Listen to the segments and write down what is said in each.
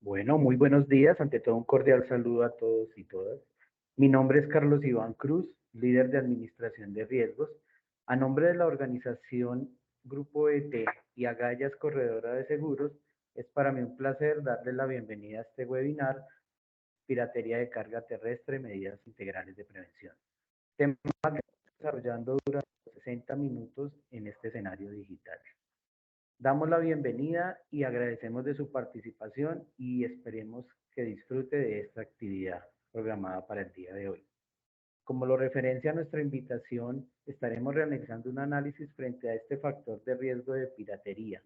Bueno, muy buenos días. Ante todo, un cordial saludo a todos y todas. Mi nombre es Carlos Iván Cruz, líder de Administración de Riesgos. A nombre de la organización Grupo ET y Agallas Corredora de Seguros, es para mí un placer darle la bienvenida a este webinar, Piratería de Carga Terrestre, Medidas Integrales de Prevención. Tema que estamos desarrollando durante 60 minutos en este escenario digital. Damos la bienvenida y agradecemos de su participación y esperemos que disfrute de esta actividad programada para el día de hoy. Como lo referencia a nuestra invitación, estaremos realizando un análisis frente a este factor de riesgo de piratería,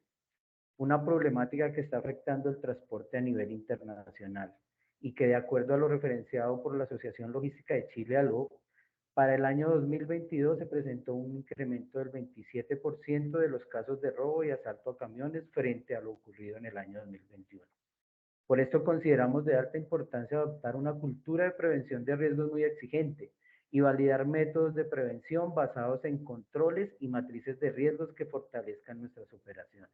una problemática que está afectando el transporte a nivel internacional y que de acuerdo a lo referenciado por la Asociación Logística de Chile, ALO, para el año 2022 se presentó un incremento del 27% de los casos de robo y asalto a camiones frente a lo ocurrido en el año 2021. Por esto consideramos de alta importancia adoptar una cultura de prevención de riesgos muy exigente y validar métodos de prevención basados en controles y matrices de riesgos que fortalezcan nuestras operaciones.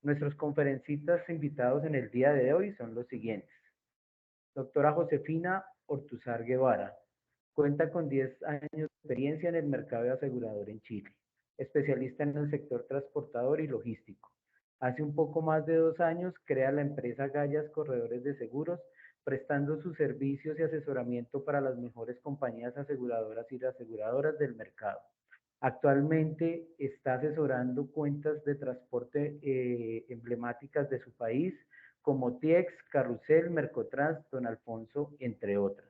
Nuestros conferencistas invitados en el día de hoy son los siguientes. Doctora Josefina Ortuzar Guevara. Cuenta con 10 años de experiencia en el mercado de asegurador en Chile, especialista en el sector transportador y logístico. Hace un poco más de 2 años crea la empresa Gallas Corredores de Seguros, prestando sus servicios y asesoramiento para las mejores compañías aseguradoras y reaseguradoras del mercado. Actualmente está asesorando cuentas de transporte emblemáticas de su país, como TIEX, Carrusel, Mercotrans, Don Alfonso, entre otras.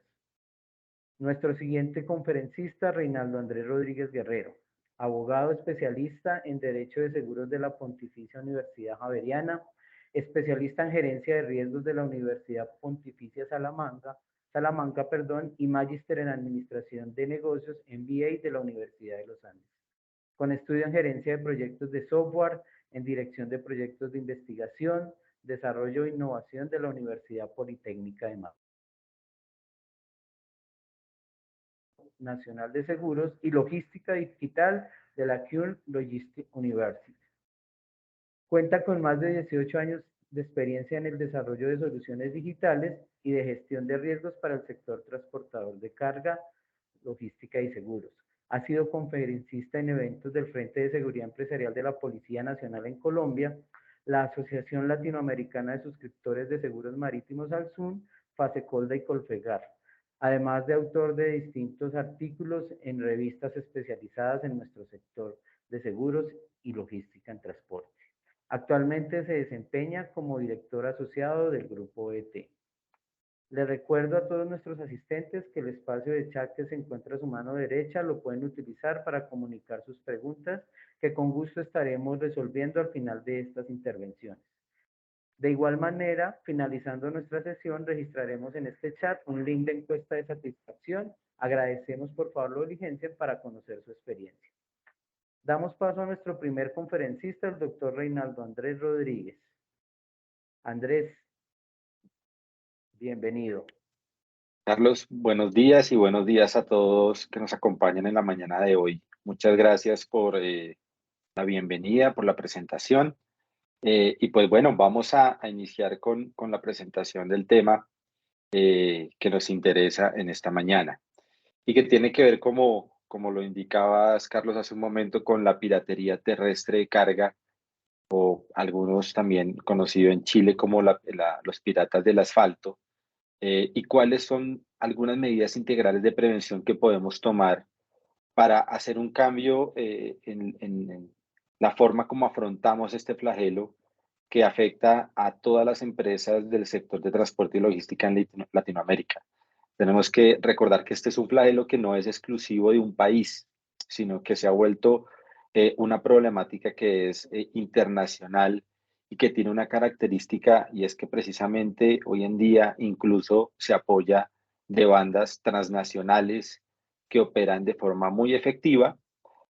Nuestro siguiente conferencista, Reinaldo Andrés Rodríguez Guerrero, abogado especialista en Derecho de Seguros de la Pontificia Universidad Javeriana, especialista en Gerencia de Riesgos de la Universidad Pontificia Salamanca, y magíster en Administración de Negocios, MBA de la Universidad de los Andes, con estudio en Gerencia de Proyectos de Software, en Dirección de Proyectos de Investigación, Desarrollo e Innovación de la Universidad Politécnica de Madrid. Nacional de Seguros y Logística Digital de la Köln Logistic University. Cuenta con más de 18 años de experiencia en el desarrollo de soluciones digitales y de gestión de riesgos para el sector transportador de carga, logística y seguros. Ha sido conferencista en eventos del Frente de Seguridad Empresarial de la Policía Nacional en Colombia, la Asociación Latinoamericana de Suscriptores de Seguros Marítimos ALSUN, FASECOLDA y Colfegar, además de autor de distintos artículos en revistas especializadas en nuestro sector de seguros y logística en transporte. Actualmente se desempeña como director asociado del Grupo ET. Les recuerdo a todos nuestros asistentes que el espacio de chat que se encuentra a su mano derecha lo pueden utilizar para comunicar sus preguntas, que con gusto estaremos resolviendo al final de estas intervenciones. De igual manera, finalizando nuestra sesión, registraremos en este chat un link de encuesta de satisfacción. Agradecemos por favor la diligencia para conocer su experiencia. Damos paso a nuestro primer conferencista, el doctor Reinaldo Andrés Rodríguez. Andrés, bienvenido. Carlos, buenos días y buenos días a todos que nos acompañan en la mañana de hoy. Muchas gracias por la bienvenida, por la presentación. Y pues bueno, vamos a iniciar con la presentación del tema que nos interesa en esta mañana y que tiene que ver, como lo indicabas, Carlos, hace un momento, con la piratería terrestre de carga, o algunos también conocido en Chile como los piratas del asfalto. Y cuáles son algunas medidas integrales de prevención que podemos tomar para hacer un cambio en la forma como afrontamos este flagelo que afecta a todas las empresas del sector de transporte y logística en Latinoamérica. Tenemos que recordar que este es un flagelo que no es exclusivo de un país, sino que se ha vuelto una problemática que es internacional y que tiene una característica, y es que precisamente hoy en día incluso se apoya de bandas transnacionales que operan de forma muy efectiva,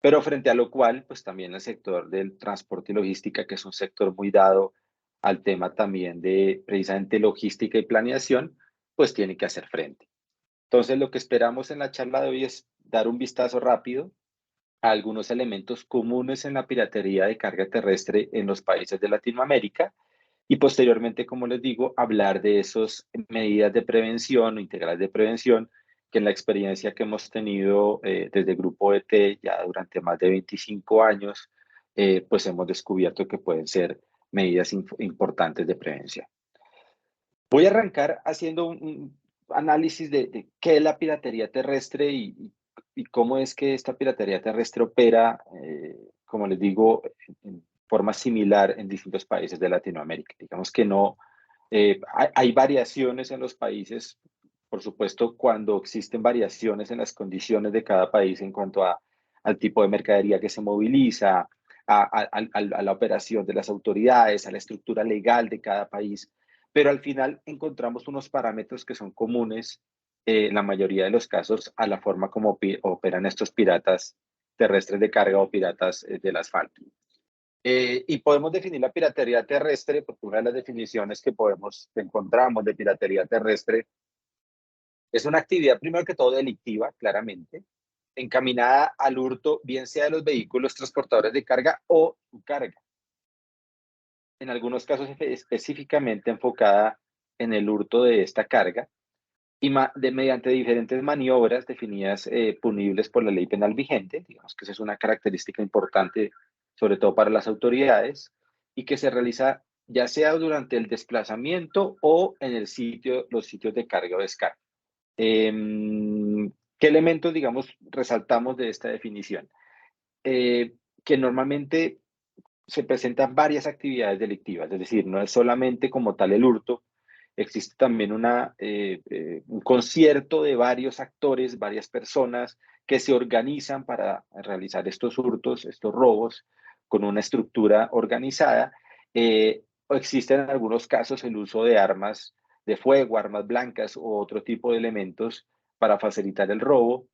pero frente a lo cual, pues también el sector del transporte y logística, que es un sector muy dado al tema también de precisamente logística y planeación, pues tiene que hacer frente. Entonces, lo que esperamos en la charla de hoy es dar un vistazo rápido a algunos elementos comunes en la piratería de carga terrestre en los países de Latinoamérica Y posteriormente, como les digo, hablar de esas medidas de prevención o integrales de prevención que en la experiencia que hemos tenido desde Grupo ET ya durante más de 25 años, pues hemos descubierto que pueden ser medidas importantes de prevención. Voy a arrancar haciendo un análisis de qué es la piratería terrestre y cómo es que esta piratería terrestre opera, como les digo, en forma similar en distintos países de Latinoamérica. Digamos que no, hay variaciones en los países, por supuesto, cuando existen variaciones en las condiciones de cada país en cuanto al tipo de mercadería que se moviliza, a la operación de las autoridades, a la estructura legal de cada país, pero al final encontramos unos parámetros que son comunes en la mayoría de los casos a la forma como operan estos piratas terrestres de carga o piratas del asfalto. Y podemos definir la piratería terrestre, porque una de las definiciones que encontramos de piratería terrestre es una actividad, primero que todo, delictiva, claramente, encaminada al hurto, bien sea de los vehículos transportadores de carga o su carga. En algunos casos específicamente enfocada en el hurto de esta carga y mediante diferentes maniobras definidas punibles por la ley penal vigente, digamos que esa es una característica importante, sobre todo para las autoridades, y que se realiza ya sea durante el desplazamiento o en los sitios de carga o descarga. ¿Qué elementos, digamos, resaltamos de esta definición? Que normalmente se presentan varias actividades delictivas, es decir, no es solamente como tal el hurto, existe también un concierto de varios actores, varias personas que se organizan para realizar estos hurtos, estos robos, con una estructura organizada. O existen en algunos casos el uso de armas de fuego, armas blancas u otro tipo de elementos para facilitar el robo.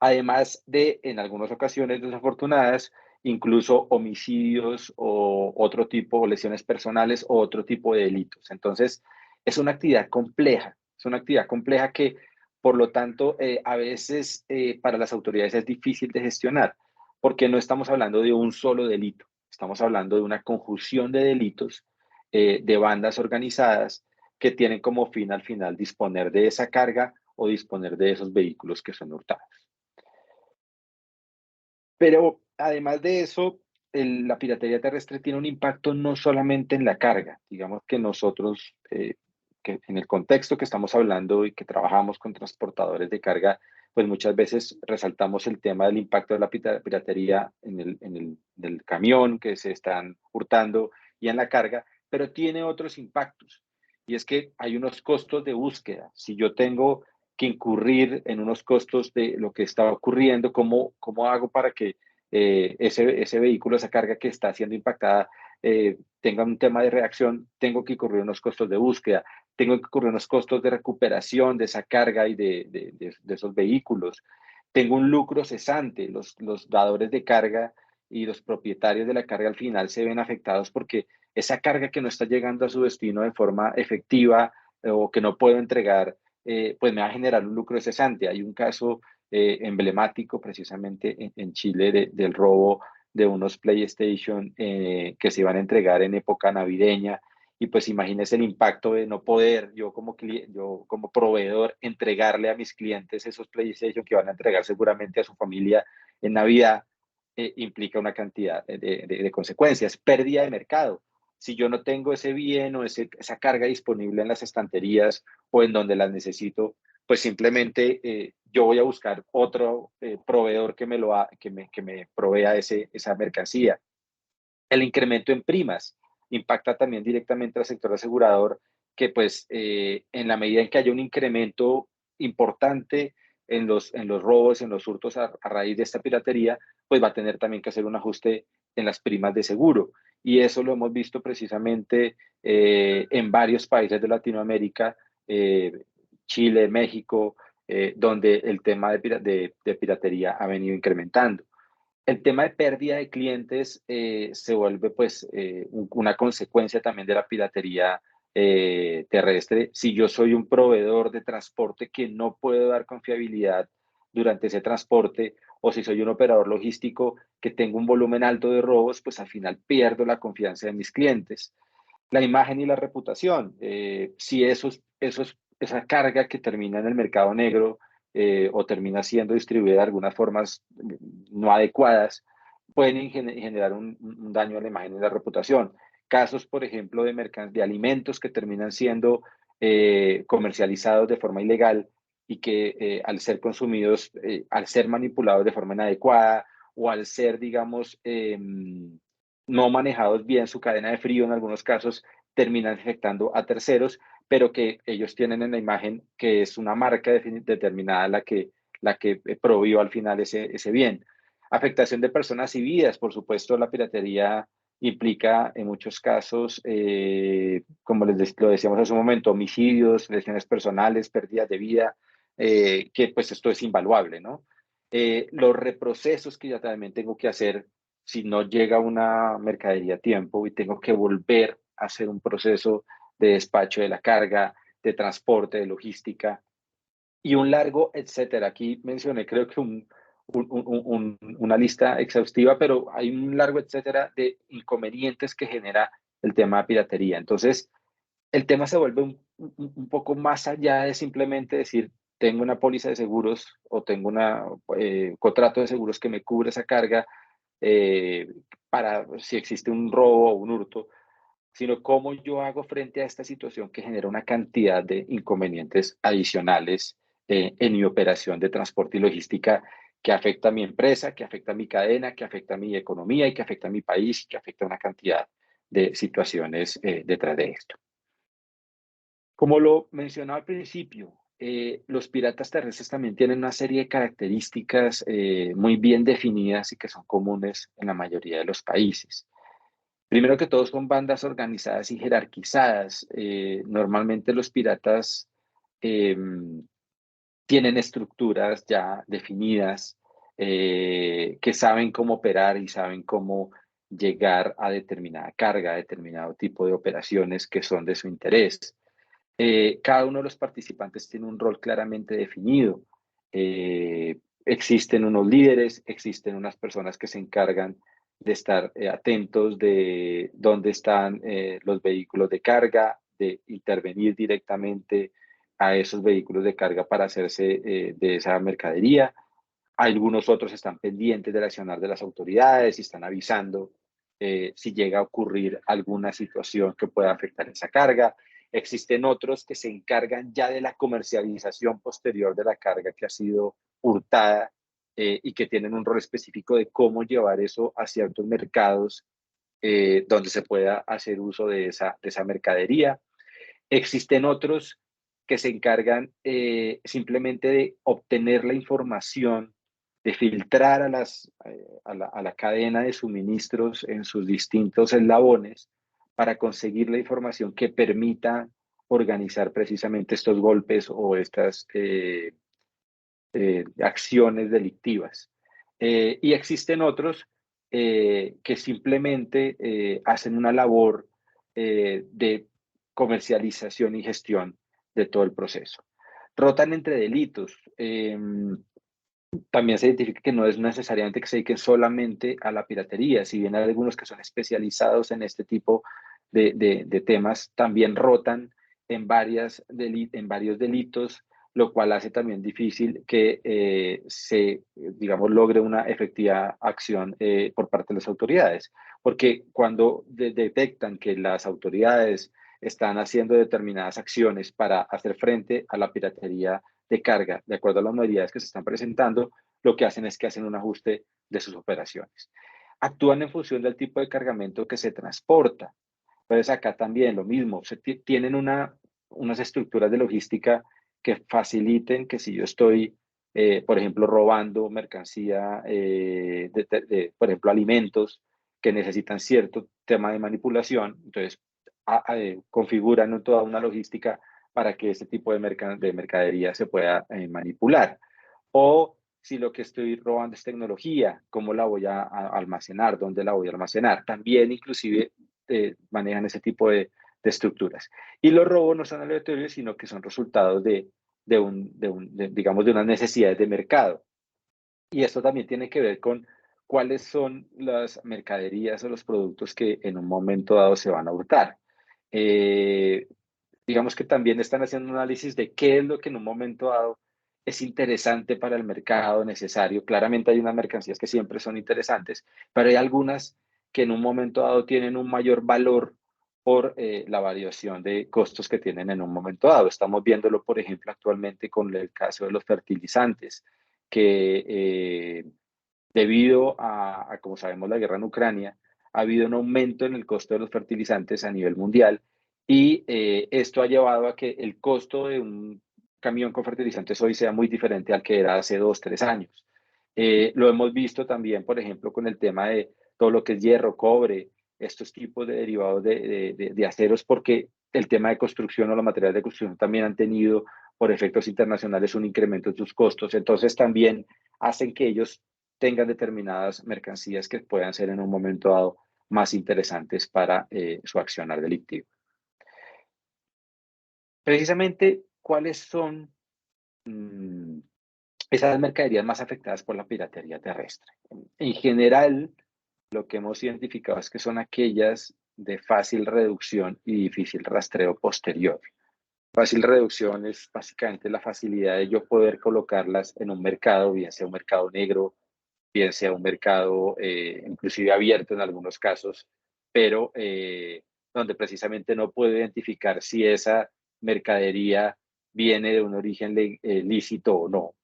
Además de, en algunas ocasiones desafortunadas, incluso homicidios o otro tipo, o lesiones personales o otro tipo de delitos. Entonces, es una actividad compleja, es una actividad compleja que, por lo tanto, a veces para las autoridades es difícil de gestionar, porque no estamos hablando de un solo delito, estamos hablando de una conjunción de delitos de bandas organizadas que tienen como fin al final disponer de esa carga o disponer de esos vehículos que son hurtados. Pero además de eso, la piratería terrestre tiene un impacto no solamente en la carga. Digamos que nosotros, que en el contexto que estamos hablando y que trabajamos con transportadores de carga, pues muchas veces resaltamos el tema del impacto de la piratería del camión que se están hurtando y en la carga, pero tiene otros impactos. Y es que hay unos costos de búsqueda. Si yo tengo que incurrir en unos costos de lo que está ocurriendo, cómo hago para que ese vehículo, esa carga que está siendo impactada, tenga un tema de reacción, tengo que incurrir en unos costos de búsqueda, tengo que incurrir en unos costos de recuperación de esa carga y de esos vehículos. Tengo un lucro cesante, los dadores de carga y los propietarios de la carga al final se ven afectados porque esa carga que no está llegando a su destino de forma efectiva o que no puedo entregar, pues me va a generar un lucro cesante. Hay un caso emblemático precisamente en Chile del robo de unos PlayStation que se iban a entregar en época navideña. Y pues imagínese el impacto de no poder yo como proveedor entregarle a mis clientes esos PlayStation que van a entregar seguramente a su familia en Navidad, implica una cantidad de consecuencias, pérdida de mercado. Si yo no tengo ese bien o esa carga disponible en las estanterías o en donde las necesito, pues simplemente yo voy a buscar otro proveedor que me provea esa mercancía. El incremento en primas impacta también directamente al sector asegurador, que pues en la medida en que haya un incremento importante en los robos, en los hurtos a raíz de esta piratería, pues va a tener también que hacer un ajuste en las primas de seguro. Y eso lo hemos visto precisamente en varios países de Latinoamérica, Chile, México, donde el tema de piratería ha venido incrementando. El tema de pérdida de clientes se vuelve pues una consecuencia también de la piratería terrestre. Si yo soy un proveedor de transporte que no puedo dar confiabilidad durante ese transporte, o si soy un operador logístico que tengo un volumen alto de robos, pues al final pierdo la confianza de mis clientes. La imagen y la reputación. Si esa carga que termina en el mercado negro o termina siendo distribuida de algunas formas no adecuadas, pueden generar un daño a la imagen y la reputación. Casos, por ejemplo, de alimentos que terminan siendo comercializados de forma ilegal y que al ser consumidos, al ser manipulados de forma inadecuada o al ser, digamos, no manejados bien su cadena de frío en algunos casos, terminan afectando a terceros, pero que ellos tienen en la imagen que es una marca determinada la que prohibió al final ese bien. Afectación de personas y vidas, por supuesto, la piratería implica en muchos casos, como lo decíamos hace un momento, homicidios, lesiones personales, pérdidas de vida, que pues esto es invaluable, ¿no? Los reprocesos que yo también tengo que hacer si no llega una mercadería a tiempo y tengo que volver a hacer un proceso de despacho de la carga, de transporte, de logística y un largo etcétera. Aquí mencioné creo que una lista exhaustiva, pero hay un largo etcétera de inconvenientes que genera el tema de piratería. Entonces, el tema se vuelve un poco más allá de simplemente decir, tengo una póliza de seguros o tengo un contrato de seguros que me cubre esa carga eh, para si existe un robo o un hurto, sino cómo yo hago frente a esta situación que genera una cantidad de inconvenientes adicionales en mi operación de transporte y logística que afecta a mi empresa, que afecta a mi cadena, que afecta a mi economía y que afecta a mi país y que afecta a una cantidad de situaciones detrás de esto. Como lo mencionaba al principio, los piratas terrestres también tienen una serie de características muy bien definidas y que son comunes en la mayoría de los países. Primero que todo son bandas organizadas y jerarquizadas. Normalmente los piratas eh, tienen estructuras ya definidas que saben cómo operar y saben cómo llegar a determinada carga, a determinado tipo de operaciones que son de su interés. Cada uno de los participantes tiene un rol claramente definido. Existen unos líderes, existen unas personas que se encargan de estar atentos de dónde están los vehículos de carga, de intervenir directamente a esos vehículos de carga para hacerse de esa mercadería. Algunos otros están pendientes del accionar de las autoridades y están avisando si llega a ocurrir alguna situación que pueda afectar esa carga. Existen otros que se encargan ya de la comercialización posterior de la carga que ha sido hurtada y que tienen un rol específico de cómo llevar eso a ciertos mercados donde se pueda hacer uso de esa mercadería. Existen otros que se encargan simplemente de obtener la información, de filtrar a la cadena de suministros en sus distintos eslabones para conseguir la información que permita organizar precisamente estos golpes o estas acciones delictivas. Y existen otros que simplemente hacen una labor de comercialización y gestión de todo el proceso. Rotan entre delitos. También se identifica que no es necesariamente que se dediquen solamente a la piratería, si bien hay algunos que son especializados en este tipo de temas, también rotan en varios delitos, lo cual hace también difícil que digamos, logre una efectiva acción por parte de las autoridades. Porque cuando detectan que las autoridades están haciendo determinadas acciones para hacer frente a la piratería de carga, de acuerdo a las modalidades que se están presentando, lo que hacen es que hacen un ajuste de sus operaciones. Actúan en función del tipo de cargamento que se transporta. Entonces acá también lo mismo, tienen unas estructuras de logística que faciliten que si yo estoy, por ejemplo, robando mercancía, por ejemplo, alimentos que necesitan cierto tema de manipulación, entonces configuran toda una logística para que este tipo de mercadería se pueda manipular. O si lo que estoy robando es tecnología, ¿cómo la voy a almacenar? ¿Dónde la voy a almacenar? También inclusive manejan ese tipo de estructuras. Y los robos no son aleatorios, sino que son resultados digamos, de unas necesidades de mercado. Y esto también tiene que ver con cuáles son las mercaderías o los productos que en un momento dado se van a hurtar. digamos que también están haciendo un análisis de qué es lo que en un momento dado es interesante para el mercado, necesario. Claramente hay unas mercancías que siempre son interesantes, pero hay algunas que en un momento dado tienen un mayor valor por la variación de costos que tienen en un momento dado. Estamos viéndolo, por ejemplo, actualmente con el caso de los fertilizantes, que debido como sabemos, la guerra en Ucrania, ha habido un aumento en el costo de los fertilizantes a nivel mundial y esto ha llevado a que el costo de un camión con fertilizantes hoy sea muy diferente al que era hace 2, 3 años. Lo hemos visto también, por ejemplo, con el tema de todo lo que es hierro, cobre, estos tipos de derivados de aceros, porque el tema de construcción o los materiales de construcción también han tenido, por efectos internacionales, un incremento en sus costos. Entonces, también hacen que ellos tengan determinadas mercancías que puedan ser en un momento dado más interesantes para su accionar delictivo. Precisamente, ¿cuáles son esas mercaderías más afectadas por la piratería terrestre? En general, lo que hemos identificado es que son aquellas de fácil reducción y difícil rastreo posterior. Fácil reducción es básicamente la facilidad de yo poder colocarlas en un mercado, bien sea un mercado negro, bien sea un mercado inclusive abierto en algunos casos, pero donde precisamente no puedo identificar si esa mercadería viene de un origen lícito o no.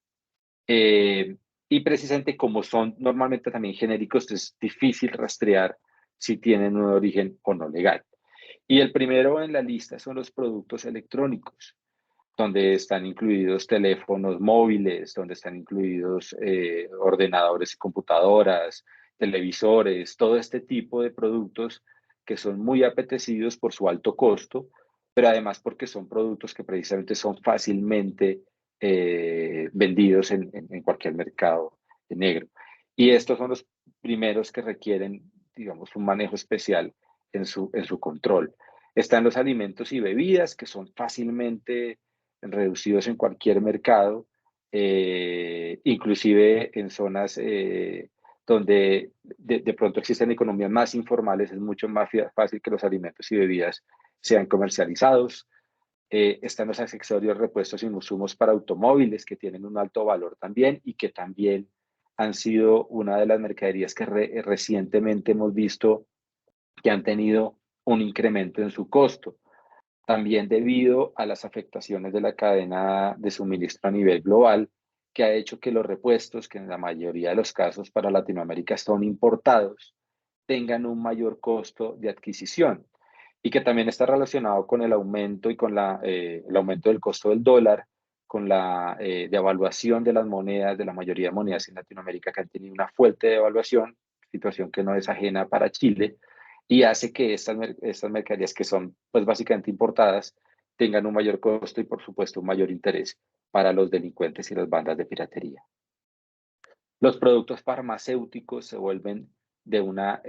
Y precisamente como son normalmente también genéricos, es difícil rastrear si tienen un origen o no legal. Y el primero en la lista son los productos electrónicos, donde están incluidos teléfonos móviles, donde están incluidos ordenadores y computadoras, televisores, todo este tipo de productos que son muy apetecidos por su alto costo, pero además porque son productos que precisamente son fácilmente vendidos en cualquier mercado negro. Y estos son los primeros que requieren, digamos, un manejo especial en su control. Están los alimentos y bebidas que son fácilmente reducidos en cualquier mercado, inclusive en zonas donde de pronto existen economías más informales, es mucho más fácil que los alimentos y bebidas sean comercializados. Están los accesorios, repuestos y insumos para automóviles que tienen un alto valor también y que también han sido una de las mercaderías que recientemente hemos visto que han tenido un incremento en su costo, también debido a las afectaciones de la cadena de suministro a nivel global, que ha hecho que los repuestos, que en la mayoría de los casos para Latinoamérica son importados, tengan un mayor costo de adquisición y que también está relacionado con el aumento y con el aumento del costo del dólar, con la devaluación de las monedas, de la mayoría de monedas en Latinoamérica que han tenido una fuerte devaluación, situación que no es ajena para Chile, y hace que estas mercaderías que son pues básicamente importadas tengan un mayor costo y por supuesto un mayor interés para los delincuentes y las bandas de piratería. Los productos farmacéuticos se vuelven de una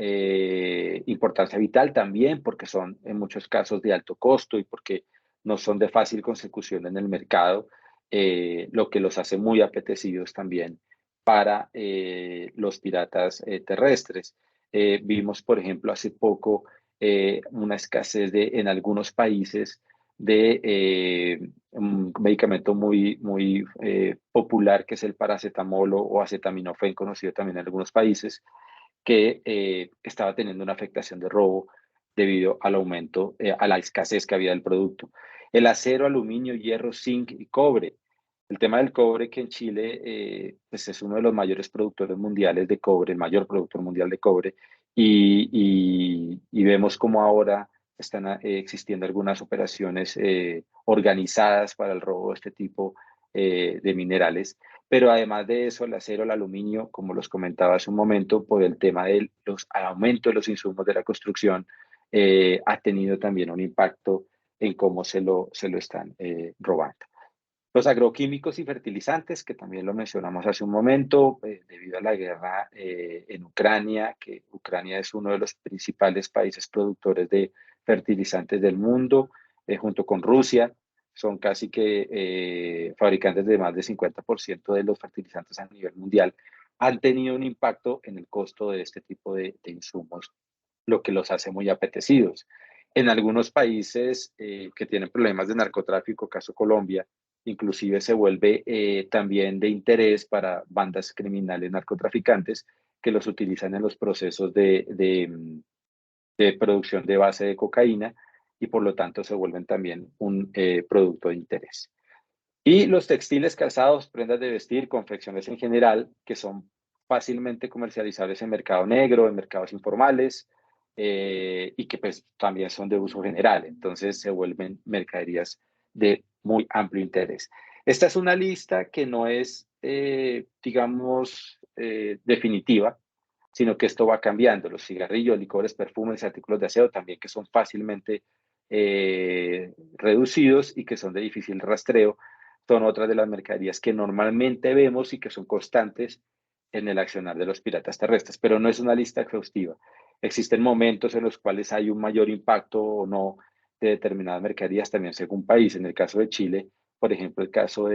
importancia vital también porque son en muchos casos de alto costo y porque no son de fácil consecución en el mercado, lo que los hace muy apetecidos también para los piratas terrestres. Vimos, por ejemplo, hace poco una escasez en algunos países de un medicamento muy popular que es el paracetamol o acetaminofén, conocido también en algunos países, que estaba teniendo una afectación de robo debido al aumento, a la escasez que había del producto. El acero, aluminio, hierro, zinc y cobre. El tema del cobre, que en Chile pues es uno de los mayores productores mundiales de cobre, el mayor productor mundial de cobre, y vemos como ahora están existiendo algunas operaciones organizadas para el robo de este tipo de minerales. Pero además de eso, el acero, el aluminio, como los comentaba hace un momento, por el tema del aumento de los insumos de la construcción, ha tenido también un impacto en cómo se lo están robando. Los agroquímicos y fertilizantes, que también lo mencionamos hace un momento, debido a la guerra en Ucrania, que Ucrania es uno de los principales países productores de fertilizantes del mundo, junto con Rusia, son casi que fabricantes de más del 50% de los fertilizantes a nivel mundial, han tenido un impacto en el costo de este tipo de insumos, lo que los hace muy apetecidos. En algunos países que tienen problemas de narcotráfico, caso Colombia, inclusive se vuelve también de interés para bandas criminales narcotraficantes que los utilizan en los procesos de producción de base de cocaína y por lo tanto se vuelven también un producto de interés. Y los textiles, calzados, prendas de vestir, confecciones en general, que son fácilmente comercializables en mercado negro, en mercados informales, y que pues también son de uso general. Entonces se vuelven mercaderías de muy amplio interés. Esta es una lista que no es, digamos, definitiva, sino que esto va cambiando. Los cigarrillos, licores, perfumes, artículos de aseo también que son fácilmente reducidos y que son de difícil rastreo, son otras de las mercaderías que normalmente vemos y que son constantes en el accionar de los piratas terrestres, pero no es una lista exhaustiva. Existen momentos en los cuales hay un mayor impacto o no de determinadas mercaderías también según país. En el caso de Chile, por ejemplo, el caso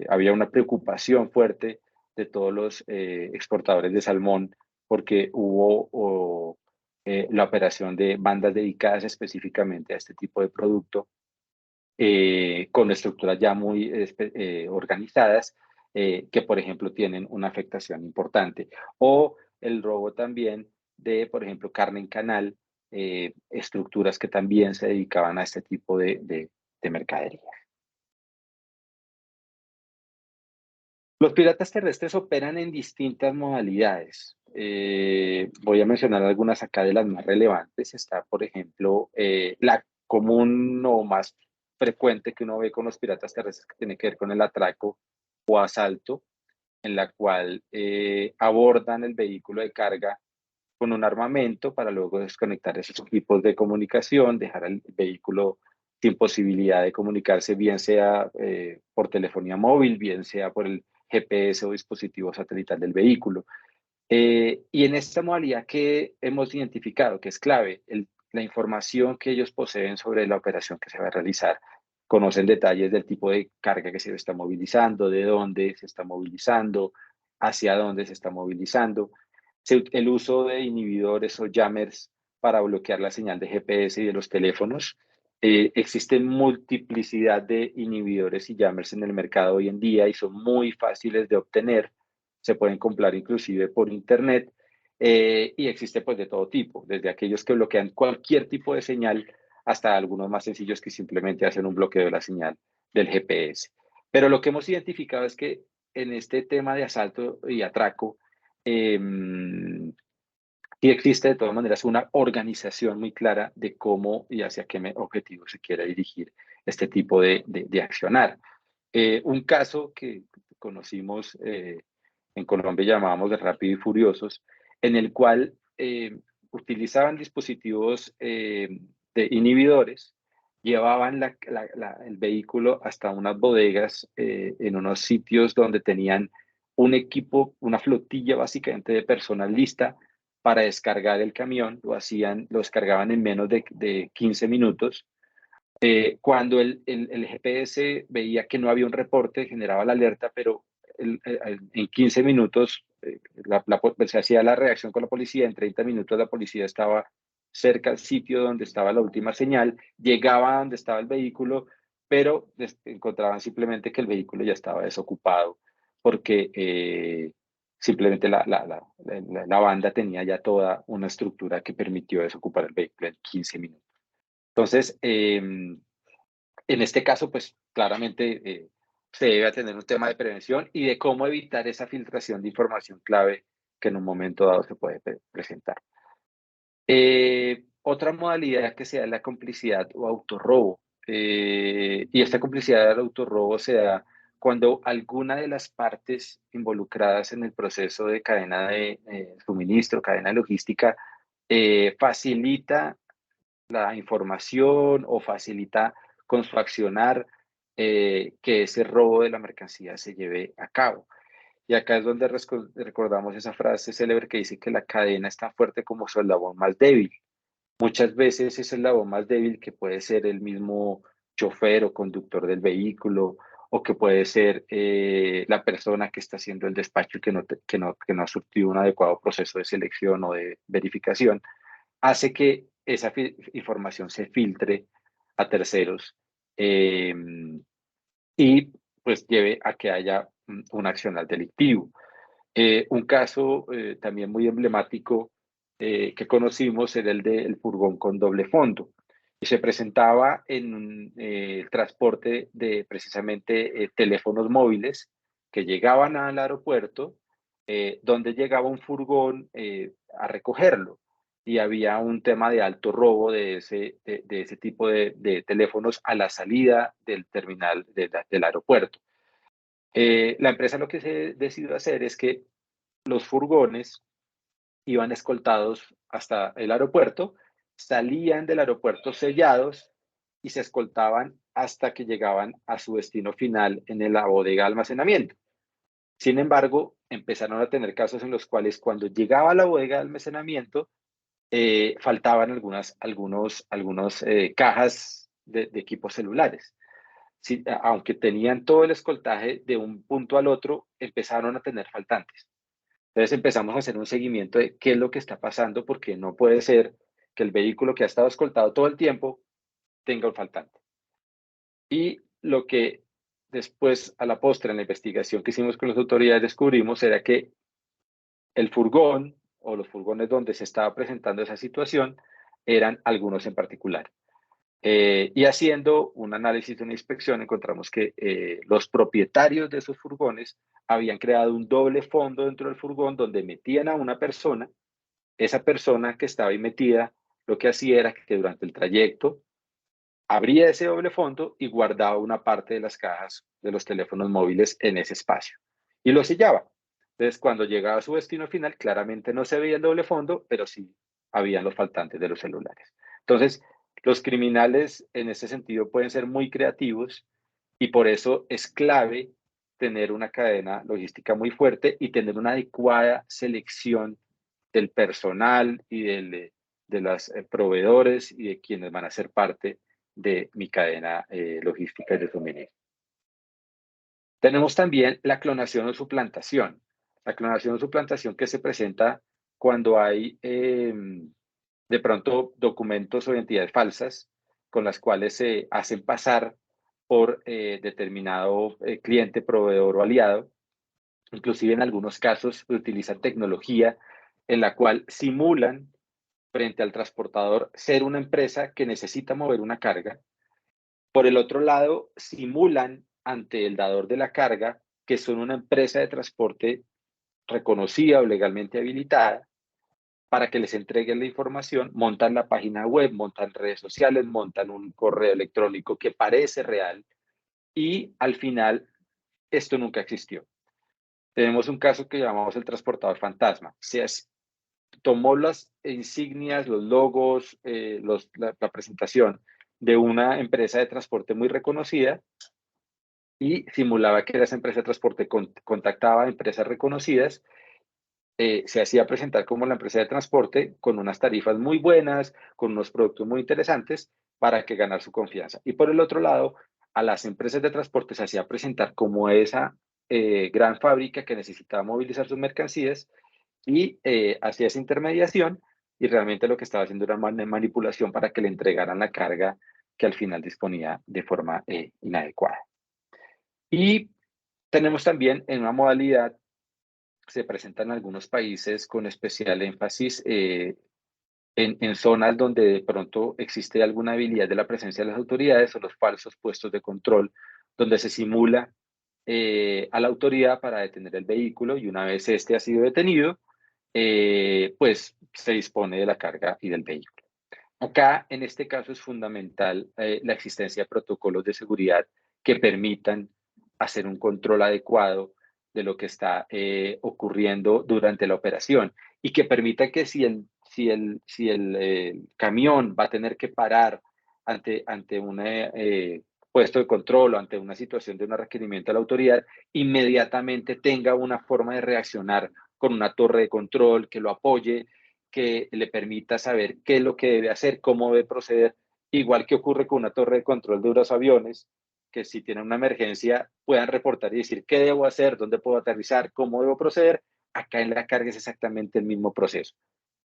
había una preocupación fuerte de todos los exportadores de salmón porque hubo la operación de bandas dedicadas específicamente a este tipo de producto con estructuras ya muy organizadas que, por ejemplo, tienen una afectación importante. O el robo también de, por ejemplo, carne en canal, estructuras que también se dedicaban a este tipo de mercadería. Los piratas terrestres operan en distintas modalidades. Voy a mencionar algunas acá de las más relevantes. Está, por ejemplo, la común o más frecuente que uno ve con los piratas terrestres que tiene que ver con el atraco o asalto, en la cual abordan el vehículo de carga con un armamento para luego desconectar esos equipos de comunicación, dejar el vehículo sin posibilidad de comunicarse, bien sea por telefonía móvil, bien sea por el GPS o dispositivo satelital del vehículo. Y en esta modalidad que hemos identificado, que es clave, la información que ellos poseen sobre la operación que se va a realizar, conocen detalles del tipo de carga que se está movilizando, de dónde se está movilizando, hacia dónde se está movilizando, el uso de inhibidores o jammers para bloquear la señal de GPS y de los teléfonos. Existen multiplicidad de inhibidores y jammers en el mercado hoy en día y son muy fáciles de obtener. Se pueden comprar inclusive por internet y existe pues de todo tipo, desde aquellos que bloquean cualquier tipo de señal hasta algunos más sencillos que simplemente hacen un bloqueo de la señal del GPS. Pero lo que hemos identificado es que en este tema de asalto y atraco, sí existe de todas maneras una organización muy clara de cómo y hacia qué objetivo se quiere dirigir este tipo de accionar. Un caso que conocimos en Colombia llamábamos de Rápido y Furiosos, en el cual utilizaban dispositivos de inhibidores, llevaban el vehículo hasta unas bodegas en unos sitios donde tenían un equipo, una flotilla básicamente de personal lista para descargar el camión, lo descargaban en menos de 15 minutos. Cuando el GPS veía que no había un reporte, generaba la alerta, pero en 15 minutos se hacía la reacción con la policía, en 30 minutos la policía estaba cerca al sitio donde estaba la última señal, llegaba a donde estaba el vehículo, pero encontraban simplemente que el vehículo ya estaba desocupado porque simplemente la banda tenía ya toda una estructura que permitió desocupar el vehículo en 15 minutos. Entonces, en este caso, pues claramente se debe tener un tema de prevención y de cómo evitar esa filtración de información clave que en un momento dado se puede presentar. Otra modalidad que se da es la complicidad o autorrobo. Y esta complicidad o autorrobo se da cuando alguna de las partes involucradas en el proceso de cadena de suministro, cadena logística, facilita la información o facilita con su accionar que ese robo de la mercancía se lleve a cabo. Y acá es donde recordamos esa frase célebre que dice que la cadena es tan fuerte como su eslabón más débil. Muchas veces ese eslabón más débil que puede ser el mismo chofer o conductor del vehículo o que puede ser la persona que está haciendo el despacho y que no ha surtido un adecuado proceso de selección o de verificación, hace que esa información se filtre a terceros y pues lleve a que haya un accionar delictivo. Un caso también muy emblemático que conocimos era el del furgón con doble fondo. Y se presentaba en el transporte de precisamente teléfonos móviles que llegaban al aeropuerto, donde llegaba un furgón a recogerlo. Y había un tema de alto robo de ese tipo de teléfonos a la salida del terminal del aeropuerto. La empresa lo que se decidió hacer es que los furgones iban escoltados hasta el aeropuerto, salían del aeropuerto sellados y se escoltaban hasta que llegaban a su destino final en la bodega de almacenamiento. Sin embargo, empezaron a tener casos en los cuales cuando llegaba a la bodega de almacenamiento, faltaban algunos cajas de equipos celulares. Sí, aunque tenían todo el escoltaje de un punto al otro, empezaron a tener faltantes. Entonces empezamos a hacer un seguimiento de qué es lo que está pasando, porque no puede ser que el vehículo que ha estado escoltado todo el tiempo tenga un faltante. Y lo que después, a la postre, en la investigación que hicimos con las autoridades, descubrimos era que el furgón o los furgones donde se estaba presentando esa situación eran algunos en particular. Y haciendo un análisis de una inspección, encontramos que los propietarios de esos furgones habían creado un doble fondo dentro del furgón donde metían a una persona. Esa persona que estaba ahí metida, lo que hacía era que durante el trayecto abría ese doble fondo y guardaba una parte de las cajas de los teléfonos móviles en ese espacio y lo sellaba. Entonces, cuando llegaba a su destino final, claramente no se veía el doble fondo, pero sí habían los faltantes de los celulares. Entonces, los criminales en ese sentido pueden ser muy creativos y por eso es clave tener una cadena logística muy fuerte y tener una adecuada selección del personal y de los proveedores y de quienes van a ser parte de mi cadena logística de suministro. Tenemos también la clonación o suplantación. La clonación o suplantación que se presenta cuando hay de pronto documentos o identidades falsas con las cuales se hacen pasar por determinado cliente, proveedor o aliado. Inclusive en algunos casos utilizan tecnología en la cual simulan frente al transportador ser una empresa que necesita mover una carga. Por el otro lado, simulan ante el dador de la carga que son una empresa de transporte reconocida o legalmente habilitada para que les entreguen la información, montan la página web, montan redes sociales, montan un correo electrónico que parece real y al final esto nunca existió. Tenemos un caso que llamamos el transportador fantasma. Se tomó las insignias, los logos, la presentación de una empresa de transporte muy reconocida y simulaba que era esa empresa de transporte, contactaba a empresas reconocidas, se hacía presentar como la empresa de transporte con unas tarifas muy buenas, con unos productos muy interesantes para que ganar su confianza. Y por el otro lado, a las empresas de transporte se hacía presentar como esa gran fábrica que necesitaba movilizar sus mercancías y hacía esa intermediación y realmente lo que estaba haciendo era una manipulación para que le entregaran la carga que al final disponía de forma inadecuada. Y tenemos también en una modalidad, se presenta en algunos países con especial énfasis en zonas donde de pronto existe alguna habilidad de la presencia de las autoridades o los falsos puestos de control, donde se simula a la autoridad para detener el vehículo y una vez este ha sido detenido, pues se dispone de la carga y del vehículo. Acá, en este caso, es fundamental la existencia de protocolos de seguridad que permitan hacer un control adecuado de lo que está ocurriendo durante la operación y que permita que si el camión va a tener que parar ante un puesto de control o ante una situación de un requerimiento a la autoridad, inmediatamente tenga una forma de reaccionar con una torre de control que lo apoye, que le permita saber qué es lo que debe hacer, cómo debe proceder, igual que ocurre con una torre de control de unos aviones, que si tienen una emergencia puedan reportar y decir qué debo hacer, dónde puedo aterrizar, cómo debo proceder. Acá en la carga es exactamente el mismo proceso.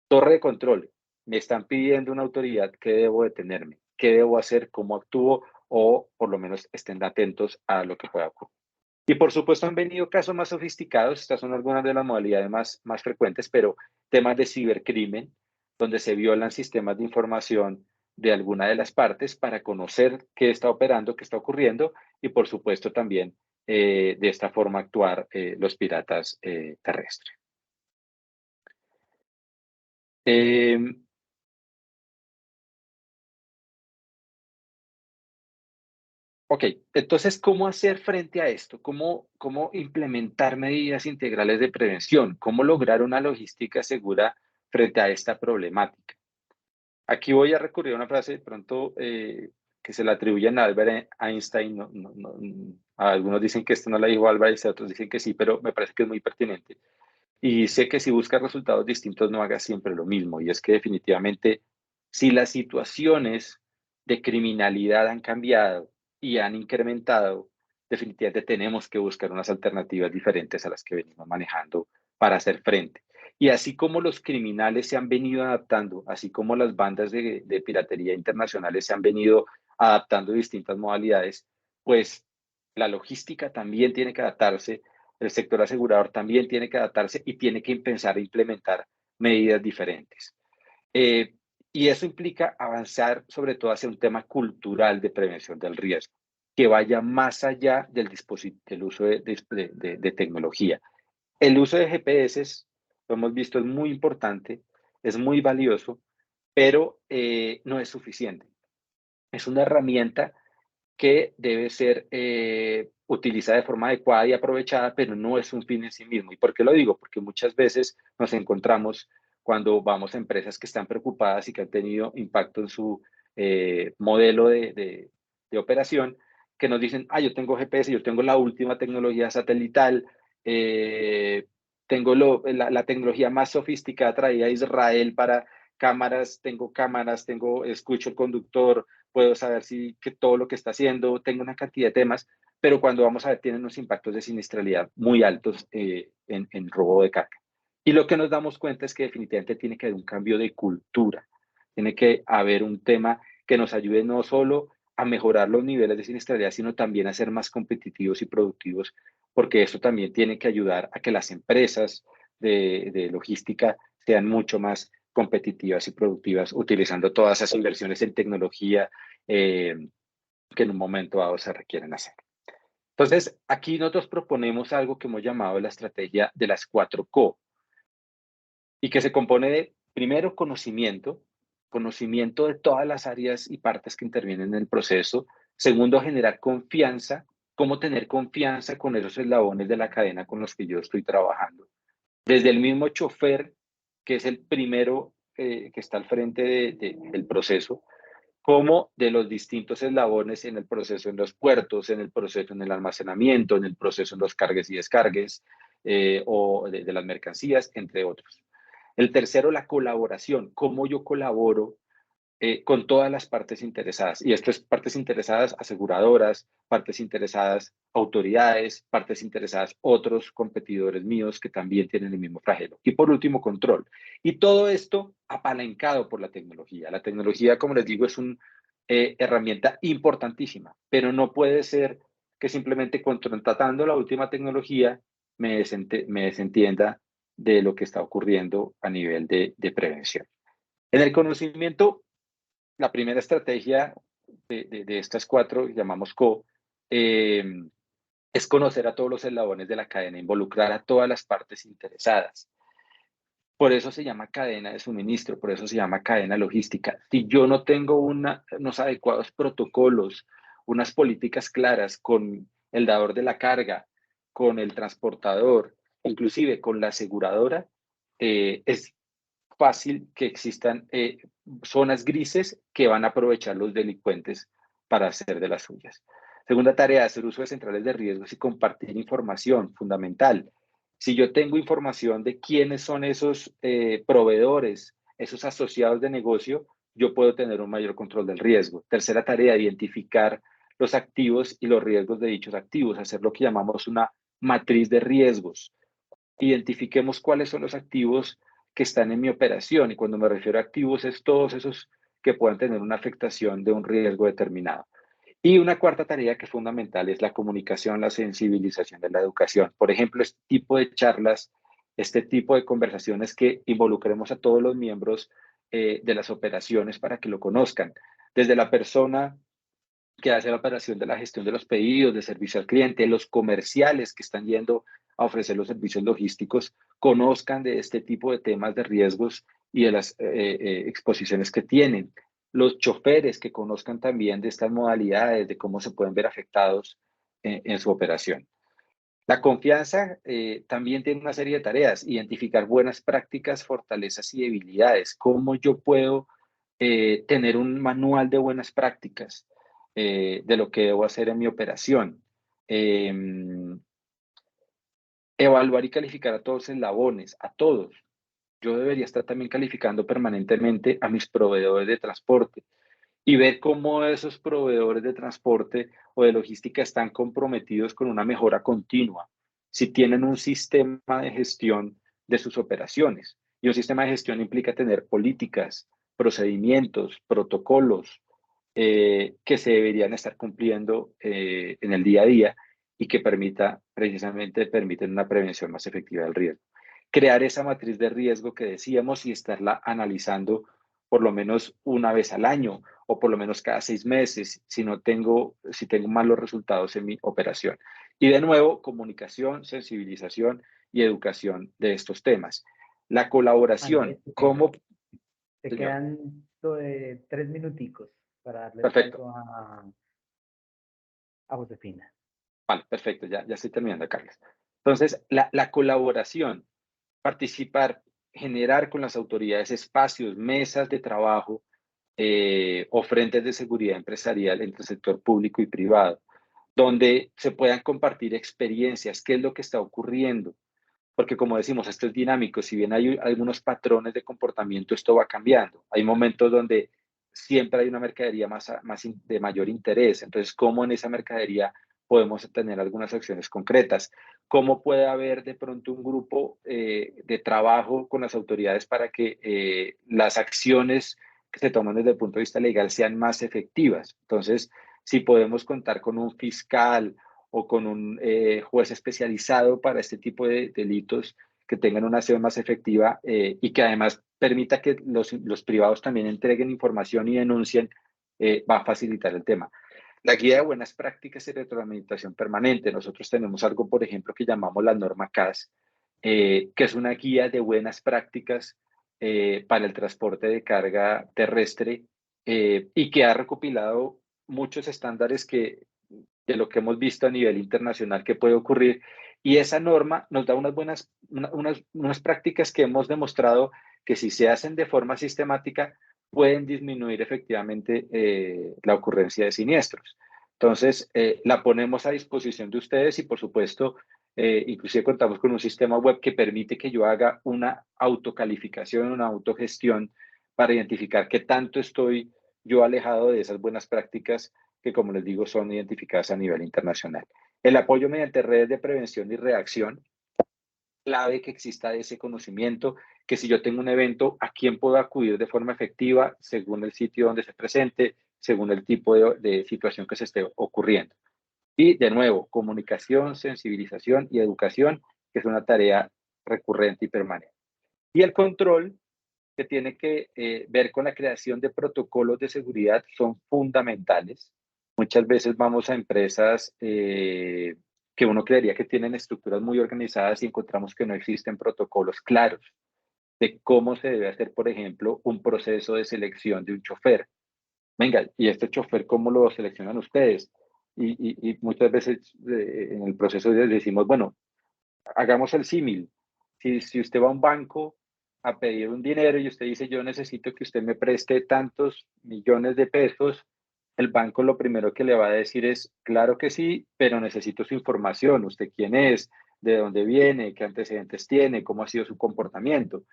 Torre de control. me están pidiendo una autoridad, ¿qué debo detenerme? ¿Qué debo hacer? ¿Cómo actúo? O por lo menos estén atentos a lo que pueda ocurrir. Y por supuesto han venido casos más sofisticados, estas son algunas de las modalidades más frecuentes, pero temas de cibercrimen, donde se violan sistemas de información de alguna de las partes para conocer qué está operando, qué está ocurriendo, y por supuesto también de esta forma actuar los piratas terrestres. Eh, ok, entonces, ¿cómo hacer frente a esto? ¿Cómo implementar medidas integrales de prevención? ¿Cómo lograr una logística segura frente a esta problemática? Aquí voy a recurrir a una frase de pronto que se le atribuyen a Albert Einstein. Algunos dicen que esto no la dijo Albert Einstein, otros dicen que sí, pero me parece que es muy pertinente. Y sé que si buscas resultados distintos, no hagas siempre lo mismo. Y es que definitivamente, si las situaciones de criminalidad han cambiado y han incrementado, definitivamente tenemos que buscar unas alternativas diferentes a las que venimos manejando para hacer frente. Y así como los criminales se han venido adaptando, así como las bandas de piratería internacionales se han venido adaptando a distintas modalidades, pues la logística también tiene que adaptarse, el sector asegurador también tiene que adaptarse y tiene que empezar a implementar medidas diferentes. Eh, y eso implica avanzar sobre todo hacia un tema cultural de prevención del riesgo, que vaya más allá del uso de tecnología. El uso de GPS, lo hemos visto, es muy importante, es muy valioso, pero no es suficiente. Es una herramienta que debe ser utilizada de forma adecuada y aprovechada, pero no es un fin en sí mismo. ¿Y por qué lo digo? Porque muchas veces nos encontramos cuando vamos a empresas que están preocupadas y que han tenido impacto en su modelo de operación, que nos dicen, yo tengo GPS, yo tengo la última tecnología satelital, eh, tengo la tecnología más sofisticada traída a Israel para cámaras, escucho el conductor, puedo saber que todo lo que está haciendo, tengo una cantidad de temas, pero cuando vamos a ver, tienen unos impactos de siniestralidad muy altos en robo de carga. Y lo que nos damos cuenta es que definitivamente tiene que haber un cambio de cultura, tiene que haber un tema que nos ayude no solo a mejorar los niveles de siniestralidad, sino también a ser más competitivos y productivos, porque eso también tiene que ayudar a que las empresas de logística sean mucho más competitivas y productivas, utilizando todas esas inversiones en tecnología eh, que en un momento dado se requieren hacer. Entonces, aquí nosotros proponemos algo que hemos llamado la estrategia de las 4 Co, y que se compone de, primero, conocimiento de todas las áreas y partes que intervienen en el proceso. Segundo, generar confianza, cómo tener confianza con esos eslabones de la cadena con los que yo estoy trabajando. Desde el mismo chofer, que es el primero que está al frente del proceso, como de los distintos eslabones en el proceso en los puertos, en el proceso en el almacenamiento, en el proceso en los cargues y descargues o de las mercancías, entre otros. El tercero, la colaboración, cómo yo colaboro con todas las partes interesadas. Y esto es partes interesadas aseguradoras, partes interesadas autoridades, partes interesadas otros competidores míos que también tienen el mismo flagelo. Y por último, control. Y todo esto apalancado por la tecnología. La tecnología, como les digo, es una herramienta importantísima, pero no puede ser que simplemente contratando la última tecnología me desentienda de lo que está ocurriendo a nivel de prevención. En el conocimiento, la primera estrategia de estas 4, llamamos CO, eh, es conocer a todos los eslabones de la cadena, involucrar a todas las partes interesadas. Por eso se llama cadena de suministro, por eso se llama cadena logística. Si yo no tengo unos adecuados protocolos, unas políticas claras con el dador de la carga, con el transportador, inclusive con la aseguradora, es fácil que existan zonas grises que van a aprovechar los delincuentes para hacer de las suyas. Segunda tarea, hacer uso de centrales de riesgos y compartir información, fundamental. Si yo tengo información de quiénes son esos proveedores, esos asociados de negocio, yo puedo tener un mayor control del riesgo. Tercera tarea, identificar los activos y los riesgos de dichos activos, hacer lo que llamamos una matriz de riesgos. Identifiquemos cuáles son los activos que están en mi operación. Y cuando me refiero a activos, es todos esos que puedan tener una afectación de un riesgo determinado. Y una cuarta tarea que es fundamental es la comunicación, la sensibilización de la educación. Por ejemplo, este tipo de charlas, este tipo de conversaciones que involucremos a todos los miembros de las operaciones para que lo conozcan. Desde la persona que hace la operación de la gestión de los pedidos, de servicio al cliente, los comerciales que están yendo a ofrecer los servicios logísticos, conozcan de este tipo de temas de riesgos y de las exposiciones que tienen. Los choferes que conozcan también de estas modalidades, de cómo se pueden ver afectados en su operación. La confianza también tiene una serie de tareas, identificar buenas prácticas, fortalezas y debilidades. ¿Cómo yo puedo tener un manual de buenas prácticas de lo que debo hacer en mi operación? Eh, Evaluar y calificar a todos los eslabones, a todos. Yo debería estar también calificando permanentemente a mis proveedores de transporte y ver cómo esos proveedores de transporte o de logística están comprometidos con una mejora continua, si tienen un sistema de gestión de sus operaciones. Y un sistema de gestión implica tener políticas, procedimientos, protocolos que se deberían estar cumpliendo en el día a día y que permiten una prevención más efectiva del riesgo. Crear esa matriz de riesgo que decíamos y estarla analizando por lo menos una vez al año o por lo menos cada 6 meses si tengo malos resultados en mi operación. Y de nuevo, comunicación, sensibilización y educación de estos temas. La Andrés, colaboración, ¿cómo, te señor? quedan 3 minuticos para darle Perfecto. paso a Josefina. Vale, perfecto, ya estoy terminando, Carlos. Entonces, la colaboración, participar, generar con las autoridades espacios, mesas de trabajo o frentes de seguridad empresarial entre el sector público y privado, donde se puedan compartir experiencias, qué es lo que está ocurriendo, porque como decimos, esto es dinámico, si bien hay algunos patrones de comportamiento, esto va cambiando. Hay momentos donde siempre hay una mercadería de mayor interés, entonces, ¿cómo en esa mercadería podemos tener algunas acciones concretas? ¿Cómo puede haber de pronto un grupo de trabajo con las autoridades para que las acciones que se toman desde el punto de vista legal sean más efectivas? Entonces, si podemos contar con un fiscal o con un juez especializado para este tipo de delitos que tengan una acción más efectiva y que además permita que los privados también entreguen información y denuncien, va a facilitar el tema. La guía de buenas prácticas y retroalimentación permanente. Nosotros tenemos algo, por ejemplo, que llamamos la norma CAS, que es una guía de buenas prácticas para el transporte de carga terrestre y que ha recopilado muchos estándares de lo que hemos visto a nivel internacional que puede ocurrir. Y esa norma nos da unas prácticas que hemos demostrado que si se hacen de forma sistemática pueden disminuir efectivamente la ocurrencia de siniestros. Entonces, la ponemos a disposición de ustedes y por supuesto, inclusive contamos con un sistema web que permite que yo haga una autocalificación, una autogestión para identificar qué tanto estoy yo alejado de esas buenas prácticas que, como les digo, son identificadas a nivel internacional. El apoyo mediante redes de prevención y reacción, clave que exista ese conocimiento, que si yo tengo un evento, ¿a quién puedo acudir de forma efectiva según el sitio donde se presente, según el tipo de situación que se esté ocurriendo? Y de nuevo, comunicación, sensibilización y educación, que es una tarea recurrente y permanente. Y el control, que tiene que ver con la creación de protocolos de seguridad, son fundamentales. Muchas veces vamos a empresas que uno creería que tienen estructuras muy organizadas y encontramos que no existen protocolos claros de cómo se debe hacer, por ejemplo, un proceso de selección de un chofer. Venga, ¿y este chofer cómo lo seleccionan ustedes? Y muchas veces en el proceso decimos, bueno, hagamos el símil. Si usted va a un banco a pedir un dinero y usted dice, yo necesito que usted me preste tantos millones de pesos, el banco lo primero que le va a decir es, claro que sí, pero necesito su información, usted quién es, de dónde viene, qué antecedentes tiene, cómo ha sido su comportamiento.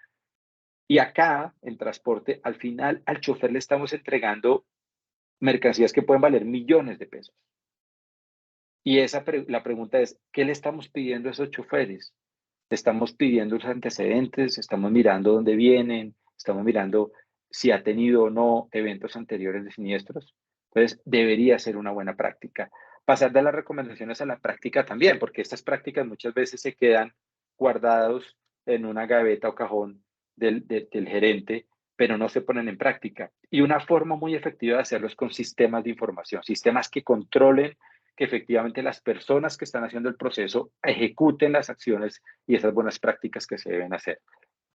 Y acá, en transporte, al final al chofer le estamos entregando mercancías que pueden valer millones de pesos. Y la pregunta es, ¿qué le estamos pidiendo a esos choferes? Estamos pidiendo los antecedentes, estamos mirando dónde vienen, estamos mirando si ha tenido o no eventos anteriores de siniestros. Entonces, debería ser una buena práctica. Pasar de las recomendaciones a la práctica también, porque estas prácticas muchas veces se quedan guardados en una gaveta o cajón del gerente, pero no se ponen en práctica. Y una forma muy efectiva de hacerlo es con sistemas de información, sistemas que controlen que efectivamente las personas que están haciendo el proceso ejecuten las acciones y esas buenas prácticas que se deben hacer.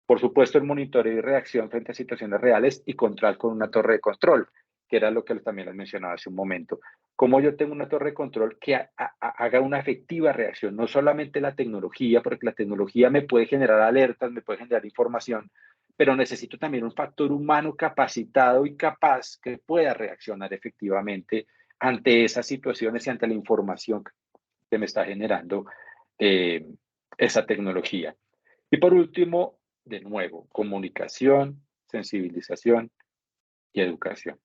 Por supuesto, el monitoreo y reacción frente a situaciones reales y control con una torre de control, que era lo que también les mencionaba hace un momento. Como yo tengo una torre de control que haga una efectiva reacción, no solamente la tecnología, porque la tecnología me puede generar alertas, me puede generar información, pero necesito también un factor humano capacitado y capaz que pueda reaccionar efectivamente ante esas situaciones y ante la información que me está generando eh, esa tecnología. Y por último, de nuevo, comunicación, sensibilización y educación.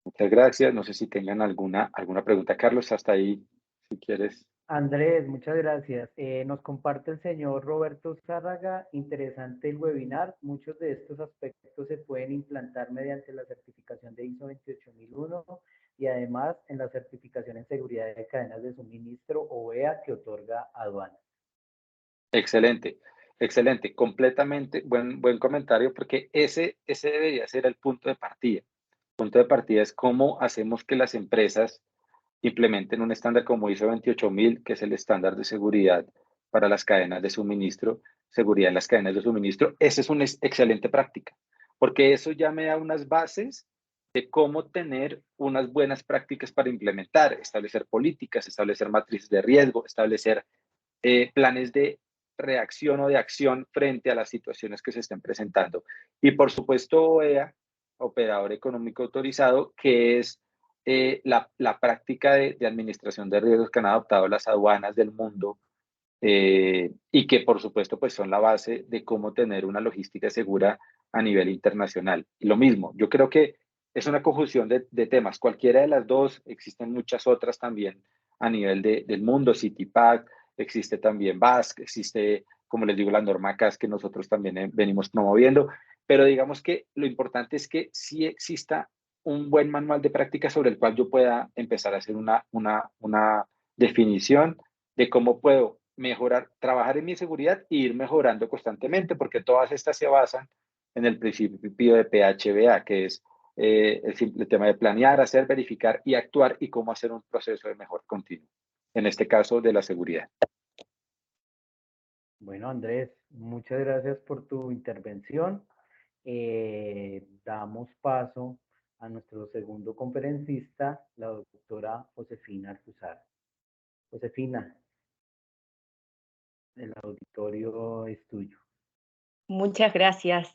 Muchas gracias. No sé si tengan alguna pregunta, Carlos, hasta ahí, si quieres. Andrés, muchas gracias. Nos comparte el señor Roberto Zárraga. Interesante el webinar. Muchos de estos aspectos se pueden implantar mediante la certificación de ISO 28001 y además en la certificación en seguridad de cadenas de suministro OEA que otorga aduana. Excelente, excelente. Completamente buen comentario, porque ese debería ser el punto de partida. El punto de partida es cómo hacemos que las empresas implementen un estándar como ISO 28000, que es el estándar de seguridad para las cadenas de suministro, seguridad en las cadenas de suministro. Esa es una excelente práctica, porque eso ya me da unas bases de cómo tener unas buenas prácticas para implementar, establecer políticas, establecer matrices de riesgo, establecer planes de reacción o de acción frente a las situaciones que se estén presentando. Y por supuesto, OEA, Operador Económico Autorizado, que es la práctica de administración de riesgos que han adoptado las aduanas del mundo y que por supuesto pues son la base de cómo tener una logística segura a nivel internacional. Y lo mismo, yo creo que es una conjunción de temas, cualquiera de las dos, existen muchas otras también a nivel del mundo, CITIPAC, existe también BASC, existe, como les digo, la norma CAS que nosotros también venimos promoviendo, pero digamos que lo importante es que sí exista un buen manual de práctica sobre el cual yo pueda empezar a hacer una definición de cómo puedo mejorar, trabajar en mi seguridad e ir mejorando constantemente, porque todas estas se basan en el principio de PHBA, que es el simple tema de planear, hacer, verificar y actuar y cómo hacer un proceso de mejor continuo, en este caso de la seguridad. Bueno, Andrés, muchas gracias por tu intervención. Damos paso a nuestro segundo conferencista, la doctora Josefina Alcuzar. Josefina, el auditorio es tuyo. Muchas gracias.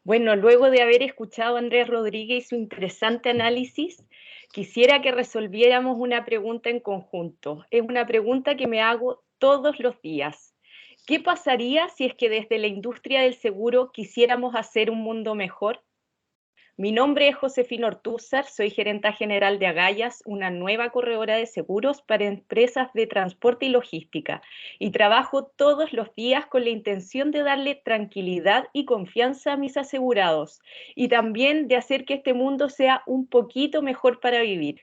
Bueno, luego de haber escuchado a Andrés Rodríguez y su interesante análisis, quisiera que resolviéramos una pregunta en conjunto. Es una pregunta que me hago todos los días. ¿Qué pasaría si es que desde la industria del seguro quisiéramos hacer un mundo mejor? Mi nombre es Josefina Ortúzar, soy gerenta general de Agallas, una nueva corredora de seguros para empresas de transporte y logística, y trabajo todos los días con la intención de darle tranquilidad y confianza a mis asegurados, y también de hacer que este mundo sea un poquito mejor para vivir.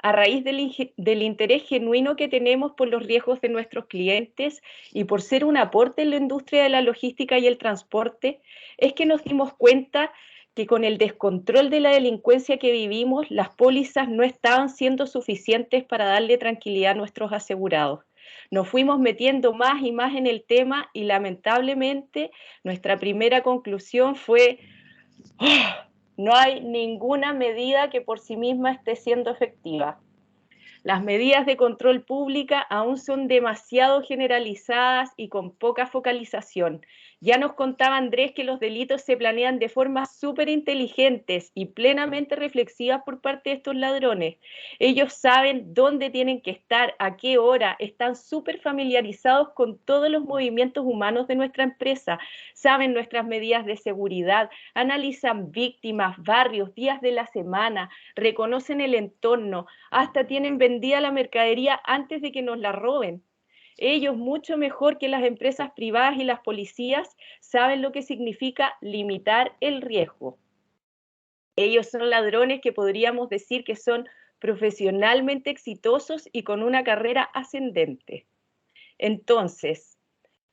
A raíz del interés genuino que tenemos por los riesgos de nuestros clientes y por ser un aporte en la industria de la logística y el transporte, es que nos dimos cuenta que con el descontrol de la delincuencia que vivimos, las pólizas no estaban siendo suficientes para darle tranquilidad a nuestros asegurados. Nos fuimos metiendo más y más en el tema y lamentablemente nuestra primera conclusión fue: ¡oh! No hay ninguna medida que por sí misma esté siendo efectiva. Las medidas de control pública aún son demasiado generalizadas y con poca focalización. Ya nos contaba Andrés que los delitos se planean de formas súper inteligentes y plenamente reflexivas por parte de estos ladrones. Ellos saben dónde tienen que estar, a qué hora, están súper familiarizados con todos los movimientos humanos de nuestra empresa, saben nuestras medidas de seguridad, analizan víctimas, barrios, días de la semana, reconocen el entorno, hasta tienen vendida la mercadería antes de que nos la roben. Ellos, mucho mejor que las empresas privadas y las policías, saben lo que significa limitar el riesgo. Ellos son ladrones que podríamos decir que son profesionalmente exitosos y con una carrera ascendente. Entonces,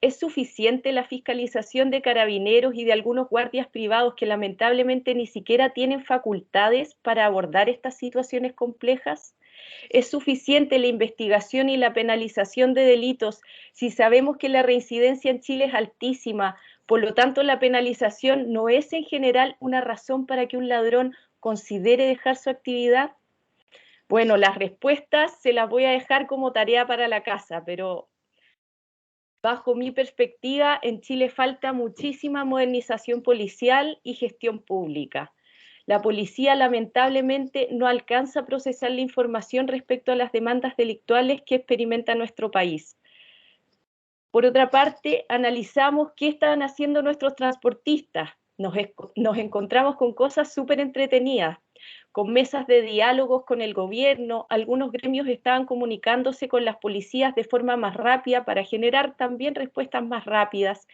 ¿es suficiente la fiscalización de carabineros y de algunos guardias privados que lamentablemente ni siquiera tienen facultades para abordar estas situaciones complejas? ¿Es suficiente la investigación y la penalización de delitos si sabemos que la reincidencia en Chile es altísima? Por lo tanto, la penalización no es en general una razón para que un ladrón considere dejar su actividad. Bueno, las respuestas se las voy a dejar como tarea para la casa, pero bajo mi perspectiva, en Chile falta muchísima modernización policial y gestión pública. La policía lamentablemente no alcanza a procesar la información respecto a las demandas delictuales que experimenta nuestro país. Por otra parte, analizamos qué estaban haciendo nuestros transportistas. Nos encontramos con cosas súper entretenidas, con mesas de diálogos con el gobierno. Algunos gremios estaban comunicándose con las policías de forma más rápida para generar también respuestas más rápidas.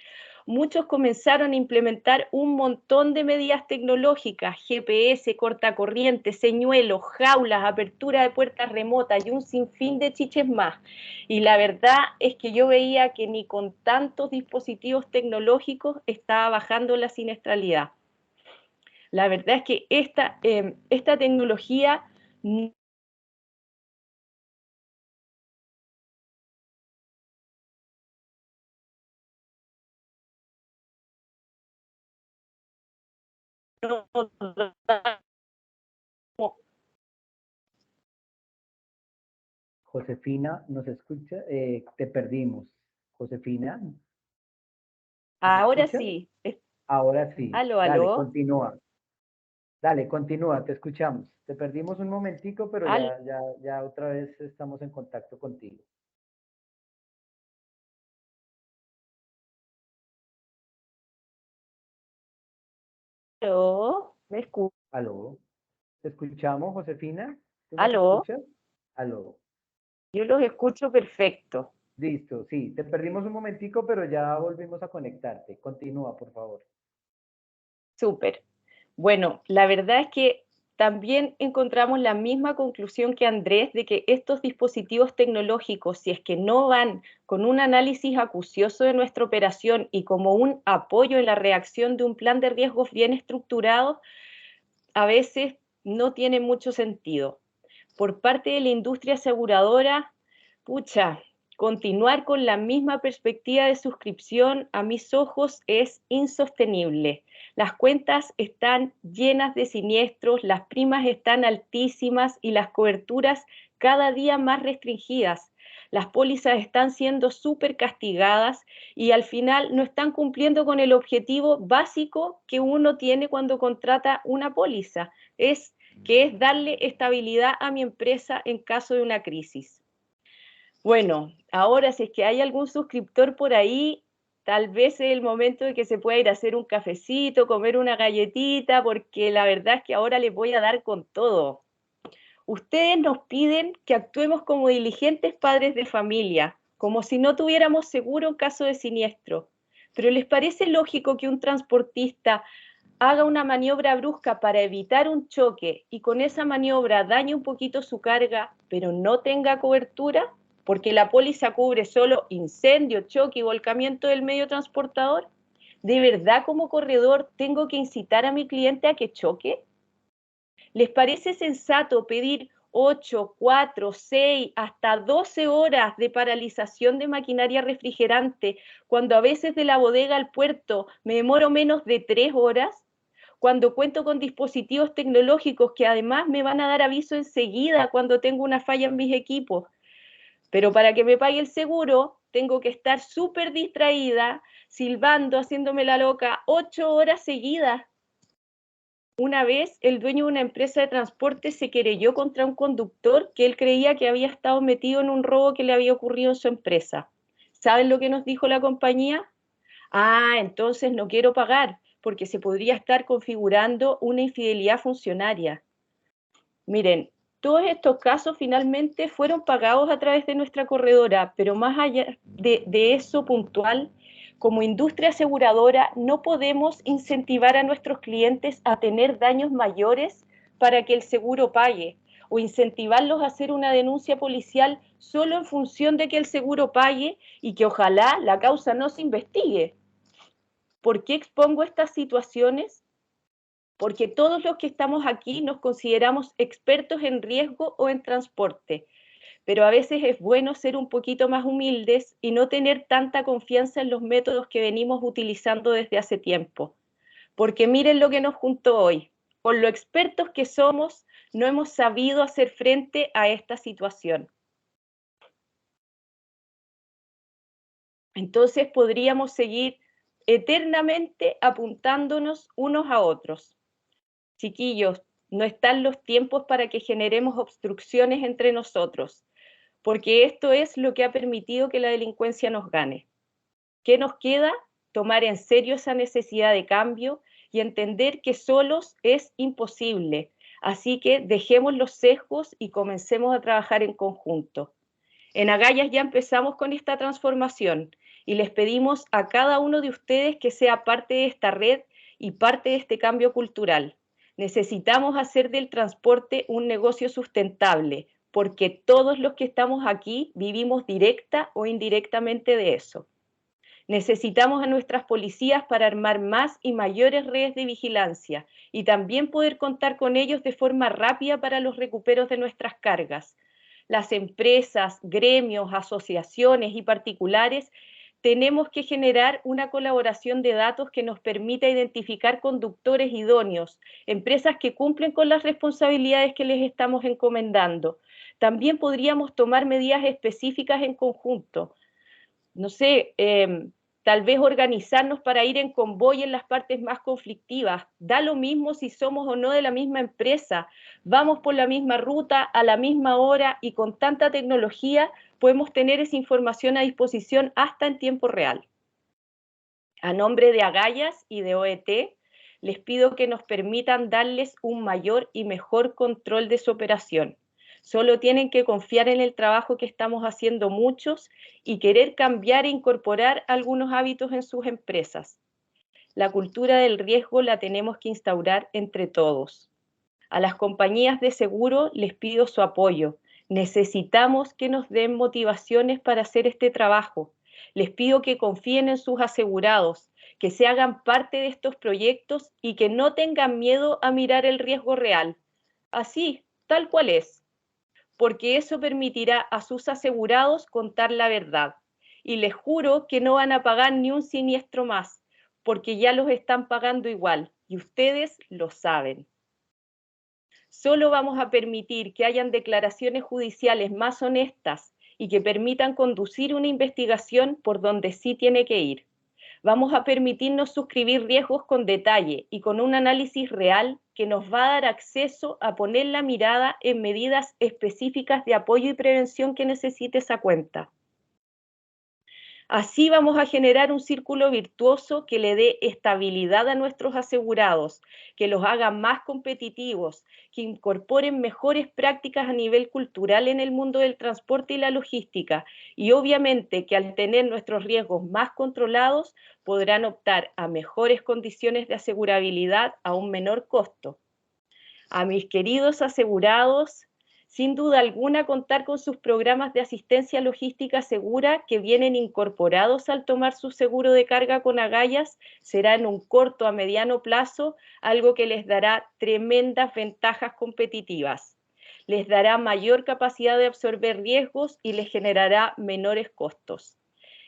Muchos comenzaron a implementar un montón de medidas tecnológicas, GPS, cortacorriente, señuelos, jaulas, apertura de puertas remotas y un sinfín de chiches más. Y la verdad es que yo veía que ni con tantos dispositivos tecnológicos estaba bajando la siniestralidad. La verdad es que esta tecnología no Josefina, ¿nos escucha? Te perdimos. Josefina, ¿nos ahora escuchas? sí. Ahora sí. Aló, Dale, aló. continúa. Dale, continúa, te escuchamos. Te perdimos un momentico, pero ya otra vez estamos en contacto contigo. Aló, ¿me escuchas? Aló, ¿te escuchamos, Josefina? ¿Tú nos Aló, escuchas? Aló. yo los escucho perfecto. Listo, sí, te perdimos un momentico, pero ya volvimos a conectarte. Continúa, por favor. Súper. Bueno, la verdad es que también encontramos la misma conclusión que Andrés de que estos dispositivos tecnológicos, si es que no van con un análisis acucioso de nuestra operación y como un apoyo en la reacción de un plan de riesgos bien estructurado, a veces no tienen mucho sentido. Por parte de la industria aseguradora, pucha, continuar con la misma perspectiva de suscripción a mis ojos es insostenible. Las cuentas están llenas de siniestros, las primas están altísimas y las coberturas cada día más restringidas. Las pólizas están siendo súper castigadas y al final no están cumpliendo con el objetivo básico que uno tiene cuando contrata una póliza, que es darle estabilidad a mi empresa en caso de una crisis. Bueno, ahora si es que hay algún suscriptor por ahí, tal vez es el momento de que se pueda ir a hacer un cafecito, comer una galletita, porque la verdad es que ahora les voy a dar con todo. Ustedes nos piden que actuemos como diligentes padres de familia, como si no tuviéramos seguro en caso de siniestro. Pero ¿les parece lógico que un transportista haga una maniobra brusca para evitar un choque y con esa maniobra dañe un poquito su carga, pero no tenga cobertura? Porque la póliza cubre solo incendio, choque y volcamiento del medio transportador. ¿De verdad como corredor tengo que incitar a mi cliente a que choque? ¿Les parece sensato pedir 8, 4, 6, hasta 12 horas de paralización de maquinaria refrigerante cuando a veces de la bodega al puerto me demoro menos de 3 horas? Cuando cuento con dispositivos tecnológicos que además me van a dar aviso enseguida cuando tengo una falla en mis equipos. Pero para que me pague el seguro, tengo que estar súper distraída, silbando, haciéndome la loca 8 horas seguidas. Una vez el dueño de una empresa de transporte se querelló contra un conductor que él creía que había estado metido en un robo que le había ocurrido en su empresa. ¿Saben lo que nos dijo la compañía? Ah, entonces no quiero pagar porque se podría estar configurando una infidelidad funcionaria. Miren, Todos estos casos finalmente fueron pagados a través de nuestra corredora, pero más allá de eso puntual, como industria aseguradora no podemos incentivar a nuestros clientes a tener daños mayores para que el seguro pague, o incentivarlos a hacer una denuncia policial solo en función de que el seguro pague y que ojalá la causa no se investigue. ¿Por qué expongo estas situaciones? Porque todos los que estamos aquí nos consideramos expertos en riesgo o en transporte, pero a veces es bueno ser un poquito más humildes y no tener tanta confianza en los métodos que venimos utilizando desde hace tiempo. Porque miren lo que nos juntó hoy. Con lo expertos que somos, no hemos sabido hacer frente a esta situación. Entonces podríamos seguir eternamente apuntándonos unos a otros. Chiquillos, no están los tiempos para que generemos obstrucciones entre nosotros, porque esto es lo que ha permitido que la delincuencia nos gane. ¿Qué nos queda? Tomar en serio esa necesidad de cambio y entender que solos es imposible. Así que dejemos los sesgos y comencemos a trabajar en conjunto. En Agallas ya empezamos con esta transformación y les pedimos a cada uno de ustedes que sea parte de esta red y parte de este cambio cultural. Necesitamos hacer del transporte un negocio sustentable, porque todos los que estamos aquí vivimos directa o indirectamente de eso. Necesitamos a nuestras policías para armar más y mayores redes de vigilancia y también poder contar con ellos de forma rápida para los recuperos de nuestras cargas. Las empresas, gremios, asociaciones y particulares tenemos que generar una colaboración de datos que nos permita identificar conductores idóneos, empresas que cumplen con las responsabilidades que les estamos encomendando. También podríamos tomar medidas específicas en conjunto. No sé, tal vez organizarnos para ir en convoy en las partes más conflictivas. Da lo mismo si somos o no de la misma empresa. Vamos por la misma ruta, a la misma hora y con tanta tecnología podemos tener esa información a disposición hasta en tiempo real. A nombre de Agallas y de OET, les pido que nos permitan darles un mayor y mejor control de su operación. Solo tienen que confiar en el trabajo que estamos haciendo muchos y querer cambiar e incorporar algunos hábitos en sus empresas. La cultura del riesgo la tenemos que instaurar entre todos. A las compañías de seguro les pido su apoyo. Necesitamos que nos den motivaciones para hacer este trabajo. Les pido que confíen en sus asegurados, que se hagan parte de estos proyectos y que no tengan miedo a mirar el riesgo real. Así, tal cual es, porque eso permitirá a sus asegurados contar la verdad. Y les juro que no van a pagar ni un siniestro más, porque ya los están pagando igual, y ustedes lo saben. Solo vamos a permitir que hayan declaraciones judiciales más honestas y que permitan conducir una investigación por donde sí tiene que ir. Vamos a permitirnos suscribir riesgos con detalle y con un análisis real que nos va a dar acceso a poner la mirada en medidas específicas de apoyo y prevención que necesite esa cuenta. Así vamos a generar un círculo virtuoso que le dé estabilidad a nuestros asegurados, que los haga más competitivos, que incorporen mejores prácticas a nivel cultural en el mundo del transporte y la logística, y obviamente que al tener nuestros riesgos más controlados podrán optar a mejores condiciones de asegurabilidad a un menor costo. A mis queridos asegurados, sin duda alguna contar con sus programas de asistencia logística segura que vienen incorporados al tomar su seguro de carga con Agallas será en un corto a mediano plazo algo que les dará tremendas ventajas competitivas. Les dará mayor capacidad de absorber riesgos y les generará menores costos.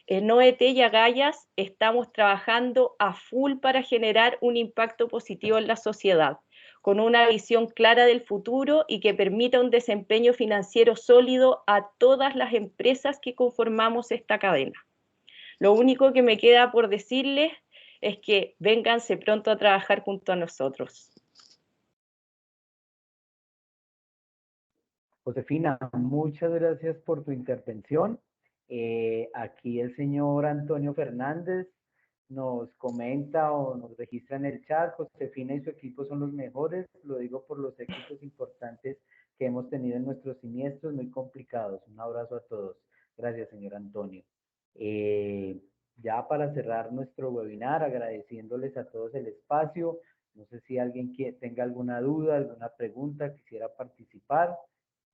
En OET y Agallas estamos trabajando a full para generar un impacto positivo en la sociedad, con una visión clara del futuro y que permita un desempeño financiero sólido a todas las empresas que conformamos esta cadena. Lo único que me queda por decirles es que vénganse pronto a trabajar junto a nosotros. Josefina, muchas gracias por tu intervención. Aquí el señor Antonio Fernández nos comenta o nos registra en el chat: Josefina y su equipo son los mejores, lo digo por los éxitos importantes que hemos tenido en nuestros siniestros muy complicados. Un abrazo a todos. Gracias, señor Antonio. Ya para cerrar nuestro webinar, agradeciéndoles a todos el espacio. No sé si alguien tenga alguna duda, alguna pregunta, quisiera participar.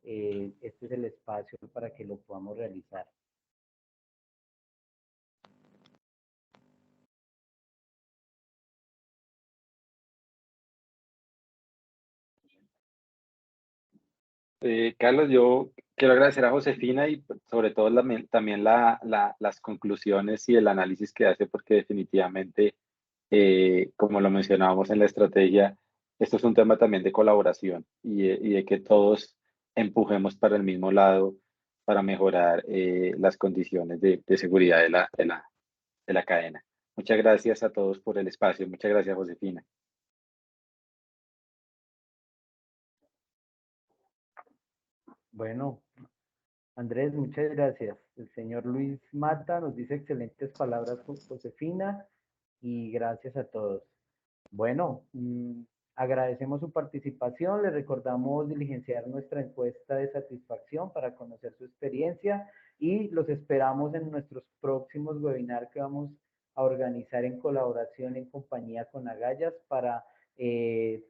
Este es el espacio para que lo podamos realizar. Carlos, yo quiero agradecer a Josefina y sobre todo también las conclusiones y el análisis que hace, porque definitivamente, como lo mencionábamos en la estrategia, esto es un tema también de colaboración y de que todos empujemos para el mismo lado para mejorar las condiciones de seguridad de la cadena. Muchas gracias a todos por el espacio. Muchas gracias, Josefina. Bueno, Andrés, muchas gracias. El señor Luis Mata nos dice excelentes palabras, Josefina, y gracias a todos. Bueno, agradecemos su participación. Le recordamos diligenciar nuestra encuesta de satisfacción para conocer su experiencia y los esperamos en nuestros próximos webinars que vamos a organizar en colaboración, en compañía con Agallas para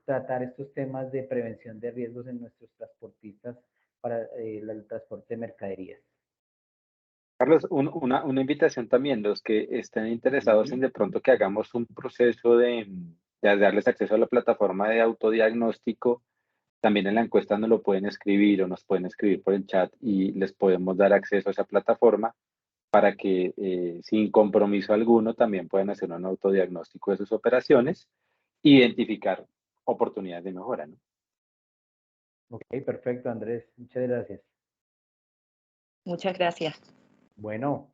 tratar estos temas de prevención de riesgos en nuestros transportistas para el transporte de mercaderías. Carlos, una invitación también, los que estén interesados en de pronto que hagamos un proceso de darles acceso a la plataforma de autodiagnóstico, también en la encuesta nos lo pueden escribir o nos pueden escribir por el chat y les podemos dar acceso a esa plataforma para que sin compromiso alguno también puedan hacer un autodiagnóstico de sus operaciones e identificar oportunidades de mejora, ¿no? Ok, perfecto, Andrés. Muchas gracias. Muchas gracias. Bueno,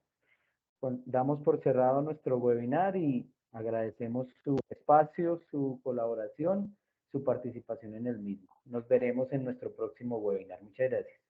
damos por cerrado nuestro webinar y agradecemos su espacio, su colaboración, su participación en el mismo. Nos veremos en nuestro próximo webinar. Muchas gracias.